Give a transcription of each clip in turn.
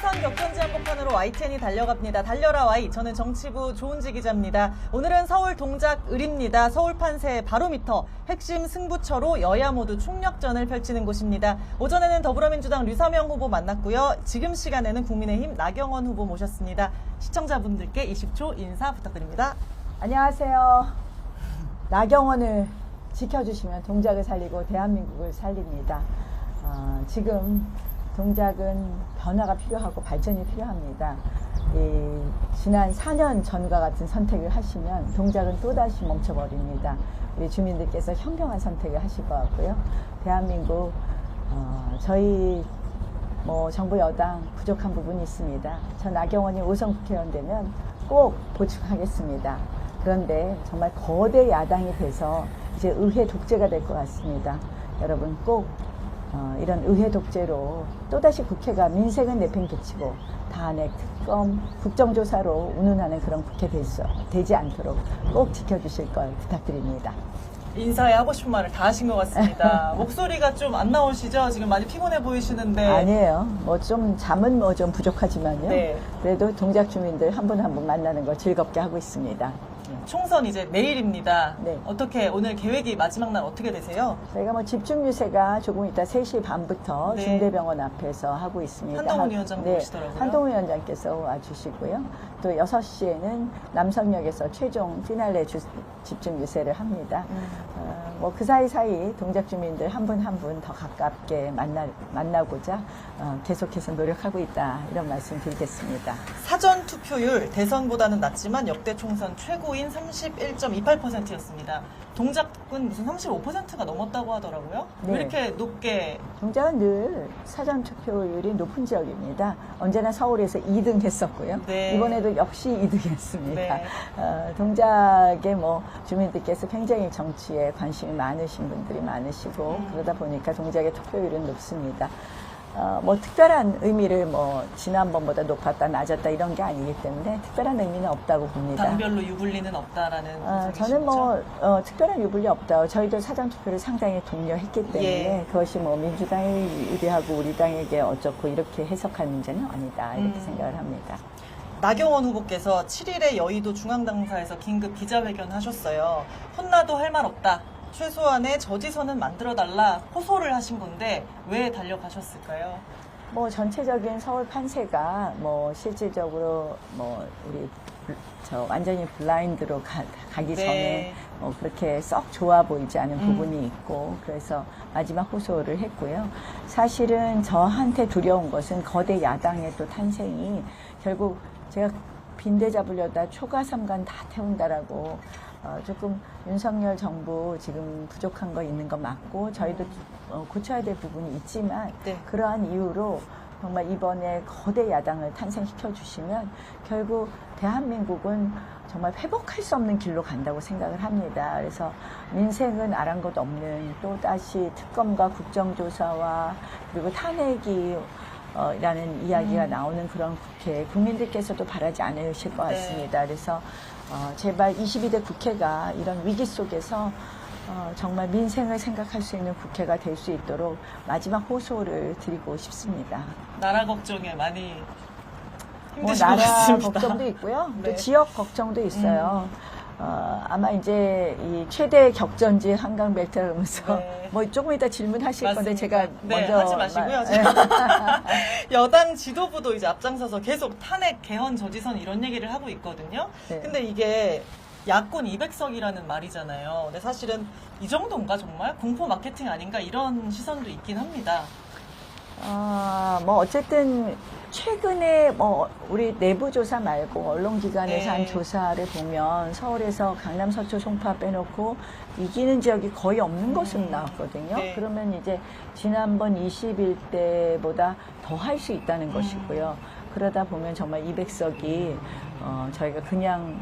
부산 격전지 한복판으로 YTN이 달려갑니다. 달려라 Y. 저는 정치부 조은지 기자입니다. 오늘은 서울 동작을입니다. 서울 판세 바로미터 핵심 승부처로 여야 모두 총력전을 펼치는 곳입니다. 오전에는 더불어민주당 류사명 후보 만났고요. 지금 시간에는 국민의힘 나경원 후보 모셨습니다. 시청자분들께 20초 인사 부탁드립니다. 안녕하세요. 나경원을 지켜주시면 동작을 살리고 대한민국을 살립니다. 지금 동작은 변화가 필요하고 발전이 필요합니다. 지난 4년 전과 같은 선택을 하시면 동작은 또다시 멈춰버립니다. 우리 주민들께서 현명한 선택을 하실 것 같고요. 대한민국 저희 정부 여당 부족한 부분이 있습니다. 저 나경원이 5선 국회의원 되면 꼭 보충하겠습니다. 그런데 정말 거대 야당이 돼서 이제 의회 독재가 될 것 같습니다. 여러분 꼭 이런 의회 독재로 또다시 국회가 민생은 내팽개치고 탄핵, 특검, 국정조사로 운운하는 그런 국회 되지 않도록 꼭 지켜주실 걸 부탁드립니다. 인사에 하고 싶은 말을 다 하신 것 같습니다. 목소리가 좀 안 나오시죠? 지금 많이 피곤해 보이시는데. 아니에요. 잠은 좀 부족하지만요. 네. 그래도 동작 주민들 한 분 한 분 만나는 걸 즐겁게 하고 있습니다. 총선 이제 내일입니다. 네. 어떻게 오늘 계획이 마지막 날 어떻게 되세요? 저희가 집중 유세가 조금 이따 3시 반부터 네. 중대병원 앞에서 하고 있습니다. 한동훈 위원장도 오시더라고요. 한동훈 위원장께서 와주시고요. 또 6시에는 남성역에서 최종 피날레 집중 유세를 합니다. 그 사이사이 동작 주민들 한 분 한 분 더 가깝게 만나고자 계속해서 노력하고 있다. 이런 말씀 드리겠습니다. 사전 투표율 대선보다는 낮지만 역대 총선 최고인 31.28%였습니다. 동작은 무슨 35%가 넘었다고 하더라고요. 네. 왜 이렇게 높게? 동작은 늘 사전 투표율이 높은 지역입니다. 언제나 서울에서 2등 했었고요. 네. 이번에도 역시 2등 했습니다. 네. 동작의 주민들께서 굉장히 정치에 관심이 많으신 분들이 많으시고 그러다 보니까 동작의 투표율은 높습니다. 특별한 의미를 지난번보다 높았다 낮았다 이런 게 아니기 때문에 특별한 의미는 없다고 봅니다. 당별로 유불리는 없다라는 저는 분석이시죠? 특별한 유불리 없다. 저희도 사전투표를 상당히 독려했기 때문에 예. 그것이 민주당에 유리하고 우리 당에게 어쩌고 이렇게 해석할 문제는 아니다 이렇게 생각을 합니다. 나경원 후보께서 7일에 여의도 중앙당사에서 긴급 기자회견 하셨어요. 혼나도 할 말 없다. 최소한의 저지선은 만들어달라 호소를 하신 건데 왜 달려가셨을까요? 전체적인 서울 판세가 실질적으로 우리 완전히 블라인드로 가기 네. 전에 그렇게 썩 좋아 보이지 않은 부분이 있고 그래서 마지막 호소를 했고요. 사실은 저한테 두려운 것은 거대 야당의 또 탄생이 결국 제가 빈대 잡으려다 초가삼간 다 태운다라고 조금 윤석열 정부 지금 부족한 거 있는 거 맞고 저희도 고쳐야 될 부분이 있지만 네. 그러한 이유로 정말 이번에 거대 야당을 탄생시켜 주시면 결국 대한민국은 정말 회복할 수 없는 길로 간다고 생각을 합니다. 그래서 민생은 아랑곳 없는 또다시 특검과 국정조사와 그리고 탄핵이 라는 이야기가 나오는 그런 국회 국민들께서도 바라지 않으실 것 같습니다. 그래서 제발 22대 국회가 이런 위기 속에서 정말 민생을 생각할 수 있는 국회가 될 수 있도록 마지막 호소를 드리고 싶습니다. 나라 걱정에 많이 힘드실 것 나라 같습니다. 걱정도 있고요. 네. 또 지역 걱정도 있어요. 아마 이제 이 최대 격전지 한강 벨트라면서 네. 조금 이따 질문하실 건데 맞습니다. 제가 네, 먼저 하지 마시고요. 여당 지도부도 이제 앞장서서 계속 탄핵 개헌 저지선 이런 얘기를 하고 있거든요. 네. 근데 이게 야권 200석이라는 말이잖아요. 근데 사실은 이 정도인가 정말 공포 마케팅 아닌가 이런 시선도 있긴 합니다. 어쨌든 최근에 우리 내부 조사 말고 언론기관에서 네. 한 조사를 보면 서울에서 강남, 서초, 송파 빼놓고 이기는 지역이 거의 없는 것으로 나왔거든요. 네. 그러면 이제 지난번 21대보다 더 할 수 있다는 것이고요. 그러다 보면 정말 200석이 저희가 그냥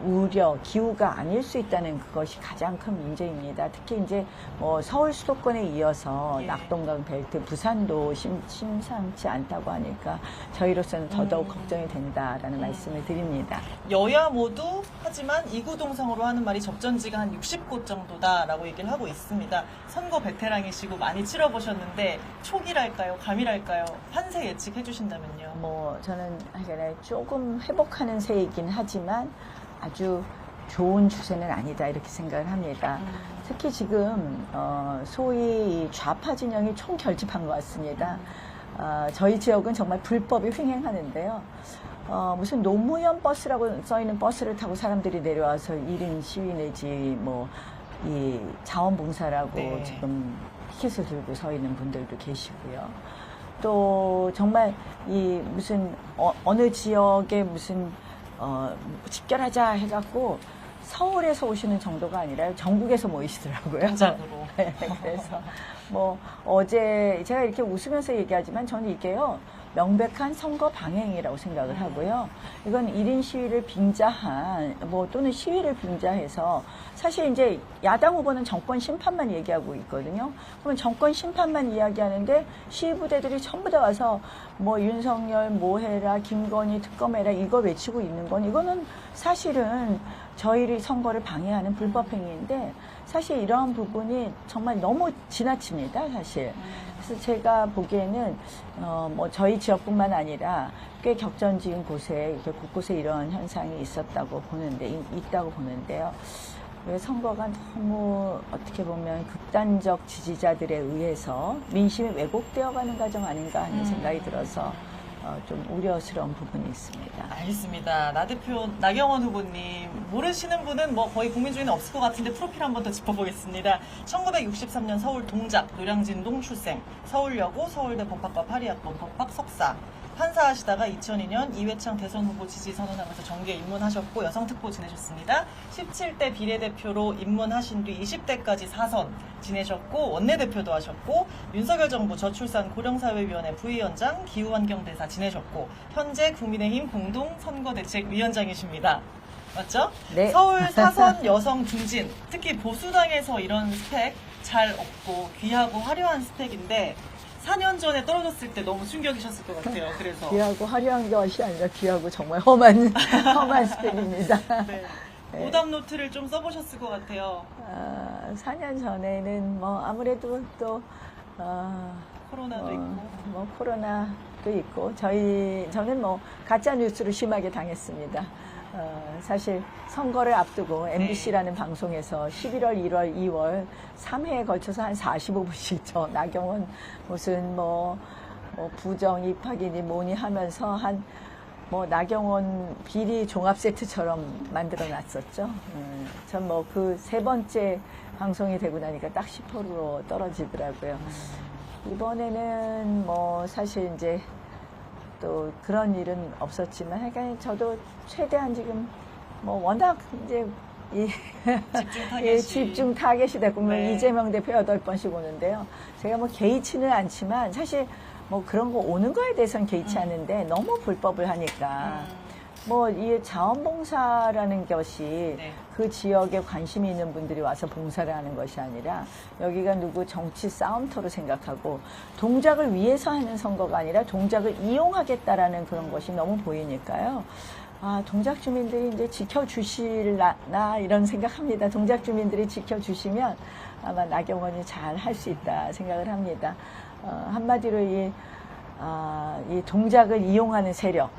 우려, 기우가 아닐 수 있다는 그것이 가장 큰 문제입니다. 특히 이제 뭐 서울 수도권에 이어서 예. 낙동강 벨트, 부산도 심상치 않다고 하니까 저희로서는 더더욱 걱정이 된다라는 말씀을 드립니다. 여야 모두 하지만 이구동성으로 하는 말이 접전지가 한 60곳 정도다라고 얘기를 하고 있습니다. 선거 베테랑이시고 많이 치러보셨는데 촉이랄까요? 감이랄까요? 판세 예측해 주신다면요. 뭐 저는 하여간에 조금 회복하는 세이긴 하지만 아주 좋은 추세는 아니다 이렇게 생각을 합니다. 특히 지금 소위 이 좌파 진영이 총 결집한 것 같습니다. 저희 지역은 정말 불법이 횡행하는데요. 무슨 노무현 버스라고 써있는 버스를 타고 사람들이 내려와서 1인 시위 내지 뭐 이 자원봉사라고 네. 지금 티켓을 들고 서 있는 분들도 계시고요. 또 정말 이 무슨 어느 지역에 무슨 집결하자 해갖고 서울에서 오시는 정도가 아니라 전국에서 모이시더라고요. 동작으로. 네, 그래서 뭐 어제 제가 이렇게 웃으면서 얘기하지만 저는 이게요 명백한 선거 방해행위라고 생각을 하고요. 이건 1인 시위를 빙자한 뭐 또는 시위를 빙자해서 사실 이제 야당 후보는 정권 심판만 얘기하고 있거든요. 그러면 정권 심판만 이야기하는데 시위부대들이 전부 다 와서 뭐 윤석열 뭐해라 김건희 특검해라 이거 외치고 있는 건 이거는 사실은 저희를 선거를 방해하는 불법 행위인데 사실 이러한 부분이 정말 너무 지나칩니다, 사실. 그래서 제가 보기에는 뭐 저희 지역뿐만 아니라 꽤 격전지은 곳에 이렇게 곳곳에 이런 현상이 있었다고 보는데 있다고 보는데요. 선거가 너무 어떻게 보면 극단적 지지자들에 의해서 민심이 왜곡되어가는 과정 아닌가 하는 생각이 들어서 좀 우려스러운 부분이 있습니다. 알겠습니다. 나 대표 나경원 후보님 모르시는 분은 뭐 거의 국민 중에는 없을 것 같은데 프로필 한번 더 짚어보겠습니다. 1963년 서울 동작 노량진동 출생, 서울여고 서울대 법학과 8위학번 법학 석사, 판사하시다가 2002년 이회창 대선 후보 지지 선언하면서 정계에 입문하셨고 여성특보 지내셨습니다. 17대 비례대표로 입문하신 뒤 20대까지 4선 지내셨고 원내대표도 하셨고 윤석열 정부 저출산 고령사회위원회 부위원장 기후환경대사 지내셨고 현재 국민의힘 공동선거대책위원장이십니다. 맞죠? 네. 서울 4선 여성 중진, 특히 보수당에서 이런 스펙 잘 없고 귀하고 화려한 스펙인데 4년 전에 떨어졌을 때 너무 충격이셨을 것 같아요. 그래서 귀하고 화려한 것이 아니라 귀하고 정말 험한 스펙입니다. 네. 네. 오답 노트를 좀 써보셨을 것 같아요. 4년 전에는 뭐 아무래도 또 코로나도 있고. 뭐 코로나도 있고 저는 뭐 가짜 뉴스를 심하게 당했습니다. 사실 선거를 앞두고 MBC라는 방송에서 11월, 1월, 2월 3회에 걸쳐서 한 45분씩 저 나경원 무슨 뭐 부정 입학이니 뭐니 하면서 뭐 나경원 비리 종합 세트처럼 만들어 놨었죠. 전 뭐 그 세 번째 방송이 되고 나니까 딱 10%로 떨어지더라고요. 이번에는 뭐 사실 이제 또 그런 일은 없었지만, 그러니까 저도 최대한 지금 뭐 워낙 이제 집중 타겟이 됐고, 네. 이재명 대표 8번씩 오는데요. 제가 뭐 개의치는 않지만 사실 뭐 그런 거 오는 거에 대해서는 개의치 않은데 너무 불법을 하니까 뭐 이 자원봉사라는 것이 네. 그 지역에 관심이 있는 분들이 와서 봉사를 하는 것이 아니라 여기가 누구 정치 싸움터로 생각하고 동작을 위해서 하는 선거가 아니라 동작을 이용하겠다라는 그런 것이 너무 보이니까요. 동작 주민들이 이제 지켜주실라나 이런 생각합니다. 동작 주민들이 지켜주시면 아마 나경원이 잘 할 수 있다 생각을 합니다. 한마디로 이 동작을 이용하는 세력,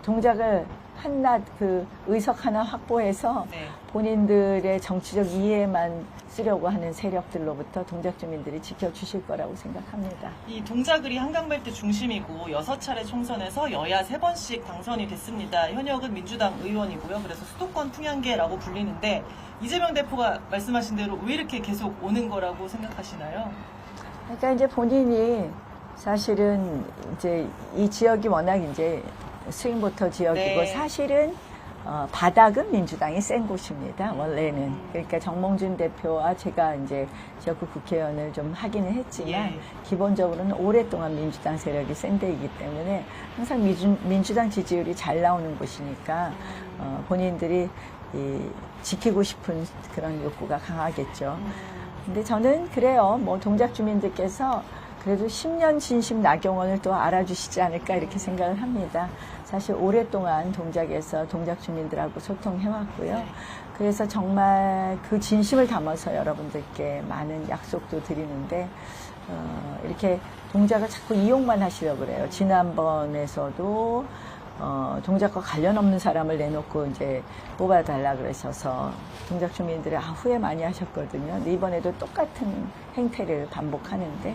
동작을 한낱 그 의석 하나 확보해서 네. 본인들의 정치적 이해만 쓰려고 하는 세력들로부터 동작 주민들이 지켜주실 거라고 생각합니다. 이 동작을이 한강벨트 중심이고 6차례 총선에서 여야 3번씩 당선이 됐습니다. 현역은 민주당 의원이고요. 그래서 수도권 풍향계라고 불리는데 이재명 대표가 말씀하신 대로 왜 이렇게 계속 오는 거라고 생각하시나요? 그러니까 이제 본인이 사실은 이제 이 지역이 워낙 이제 스윙보터 지역이고 네. 사실은 바닥은 민주당이 센 곳입니다. 원래는. 그러니까 정몽준 대표와 제가 이제 지역구 국회의원을 좀 하기는 했지만 예. 기본적으로는 오랫동안 민주당 세력이 센 데이기 때문에 항상 민주당 지지율이 잘 나오는 곳이니까 본인들이 지키고 싶은 그런 욕구가 강하겠죠. 근데 저는 그래요. 뭐 동작 주민들께서 그래도 10년 진심 나경원을 또 알아주시지 않을까 이렇게 생각을 합니다. 사실 오랫동안 동작에서 동작 주민들하고 소통해왔고요. 그래서 정말 그 진심을 담아서 여러분들께 많은 약속도 드리는데 이렇게 동작을 자꾸 이용만 하시려고 그래요. 지난번에서도 동작과 관련 없는 사람을 내놓고 이제 뽑아달라 그러셔서 동작 주민들이 후회 많이 하셨거든요. 근데 이번에도 똑같은 행태를 반복하는데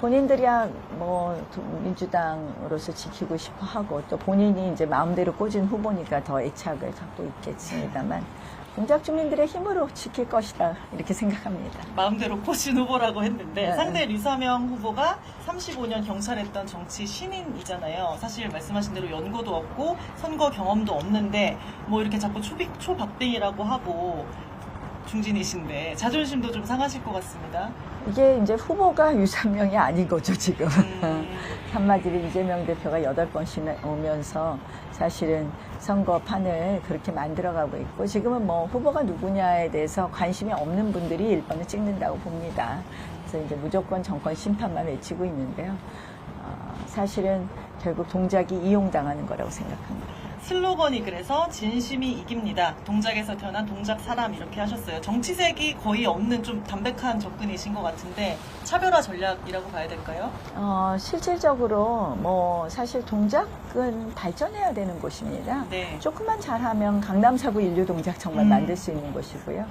본인들이야 뭐 민주당으로서 지키고 싶어 하고 또 본인이 이제 마음대로 꽂은 후보니까 더 애착을 갖고 있겠습니다만 동작 주민들의 힘으로 지킬 것이다 이렇게 생각합니다. 마음대로 꽂힌 후보라고 했는데 네. 상대 류사명 후보가 35년 경찰했던 정치 신인이잖아요. 사실 말씀하신 대로 연고도 없고 선거 경험도 없는데 뭐 이렇게 자꾸 초박빙이라고 하고 중진이신데 자존심도 좀 상하실 것 같습니다. 이게 이제 후보가 유상명이 아닌 거죠, 지금. 한마디로 이재명 대표가 8번씩 오면서 사실은 선거판을 그렇게 만들어가고 있고 지금은 뭐 후보가 누구냐에 대해서 관심이 없는 분들이 1번을 찍는다고 봅니다. 그래서 이제 무조건 정권 심판만 외치고 있는데요. 사실은 결국 동작이 이용당하는 거라고 생각합니다. 슬로건이 그래서 진심이 이깁니다. 동작에서 태어난 동작 사람 이렇게 하셨어요. 정치색이 거의 없는 좀 담백한 접근이신 것 같은데 차별화 전략이라고 봐야 될까요? 실질적으로 뭐 사실 동작은 발전해야 되는 곳입니다. 네. 조금만 잘하면 강남 사구 인류 동작 정말 만들 수 있는 곳이고요.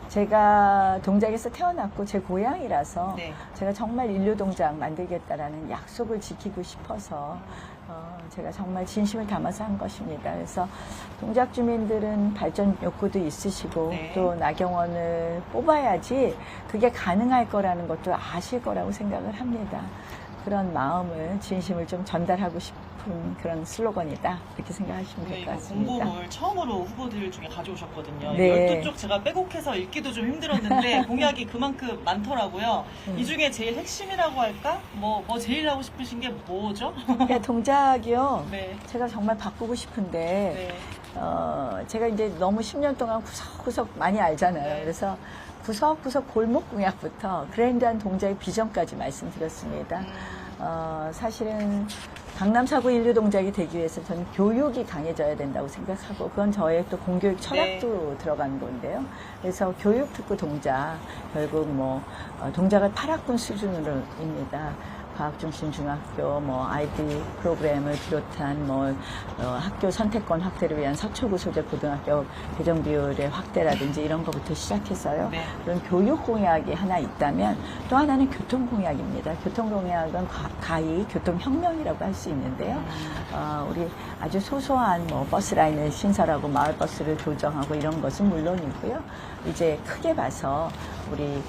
제가 동작에서 태어났고 제 고향이라서 네. 제가 정말 인류 동작 만들겠다라는 약속을 지키고 싶어서 제가 정말 진심을 담아서 한 것입니다. 그래서 동작 주민들은 발전 욕구도 있으시고 네. 또 나경원을 뽑아야지 그게 가능할 거라는 것도 아실 거라고 생각을 합니다. 그런 마음을 진심을 좀 전달하고 싶은 그런 슬로건이다 이렇게 생각하시면 될 것 같습니다. 공보물 처음으로 후보들 중에 가져오셨거든요. 네. 12쪽 제가 빼곡해서 읽기도 좀 힘들었는데 공약이 그만큼 많더라고요. 이 중에 제일 핵심이라고 할까? 뭐 제일 하고 싶으신 게 뭐죠? 그러니까 동작이요. 네. 제가 정말 바꾸고 싶은데 네. 제가 이제 너무 10년 동안 구석구석 많이 알잖아요. 네. 그래서 구석구석 골목 공약부터 그랜드한 동작의 비전까지 말씀드렸습니다. 사실은 강남 사구 인류 동작이 되기 위해서 저는 교육이 강해져야 된다고 생각하고 그건 저의 또 공교육 철학도 들어가는 건데요. 그래서 교육 특구 동작 결국 뭐 동작을 8학군 수준으로입니다. 과학중심 중학교, 뭐 아이디 프로그램을 비롯한 뭐 학교 선택권 확대를 위한 서초구 소재 고등학교 배정 비율의 확대라든지 이런 것부터 시작해서요. 네. 그런 교육 공약이 하나 있다면 또 하나는 교통 공약입니다. 교통 공약은 가히 교통 혁명이라고 할 수 있는데요. 우리 아주 소소한 뭐 버스 라인을 신설하고 마을 버스를 조정하고 이런 것은 물론이고요. 이제 크게 봐서 우리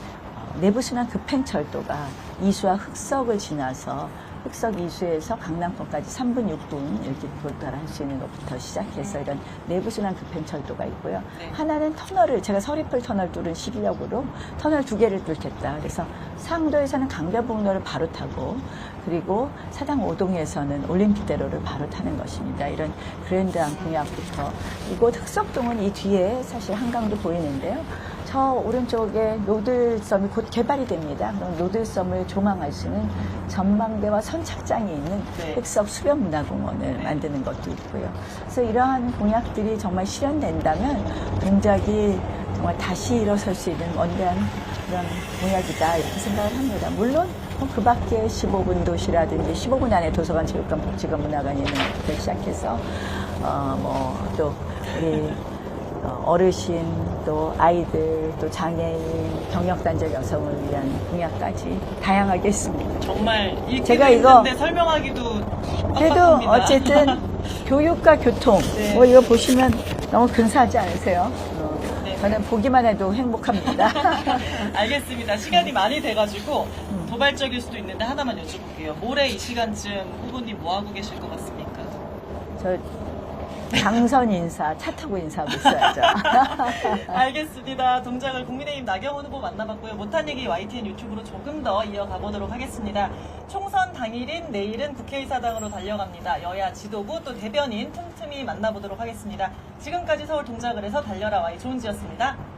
내부순환 급행철도가 이수와 흑석을 지나서 흑석 이수에서 강남권까지 3분 6분 이렇게 도달할 수 있는 것부터 시작해서 이런 내부순환 급행철도가 있고요. 네. 하나는 터널을 제가 서리풀 터널 뚫은 시력으로 터널 2개를 뚫겠다. 그래서 상도에서는 강변북로를 바로 타고 그리고 사당 5동에서는 올림픽대로를 바로 타는 것입니다. 이런 그랜드한 공약부터 이곳 흑석동은 이 뒤에 사실 한강도 보이는데요. 저 오른쪽에 노들섬이 곧 개발이 됩니다. 그럼 노들섬을 조망할 수 있는 전망대와 선착장이 있는 네. 흑석 수변문화공원을 만드는 것도 있고요. 그래서 이러한 공약들이 정말 실현된다면 동작이 정말 다시 일어설 수 있는 원대한 그런 공약이다 이렇게 생각을 합니다. 물론 그 밖에 15분 도시라든지 15분 안에 도서관, 체육관, 복지관, 문화관 있는 것부터 시작해서 또 우리 어르신, 또 아이들, 또 장애인, 경력단절 여성을 위한 공약까지 다양하게 했습니다. 정말 읽기도 제가 이거 힘든데 설명하기도 그래도 빡빡합니다. 어쨌든 교육과 교통 네. 뭐 이거 보시면 너무 근사하지 않으세요? 네. 저는 보기만 해도 행복합니다. 알겠습니다. 시간이 많이 돼가지고 도발적일 수도 있는데 하나만 여쭤볼게요. 모레 이 시간쯤 후보님 뭐 하고 계실 것 같습니까? 저 당선 인사, 차 타고 인사하고 있어야죠. 알겠습니다. 동작을 국민의힘 나경원 후보 만나봤고요. 못한 얘기 YTN 유튜브로 조금 더 이어가 보도록 하겠습니다. 총선 당일인 내일은 국회의사당으로 달려갑니다. 여야 지도부 또 대변인 틈틈이 만나보도록 하겠습니다. 지금까지 서울 동작을에서 달려라 Y 조은지였습니다.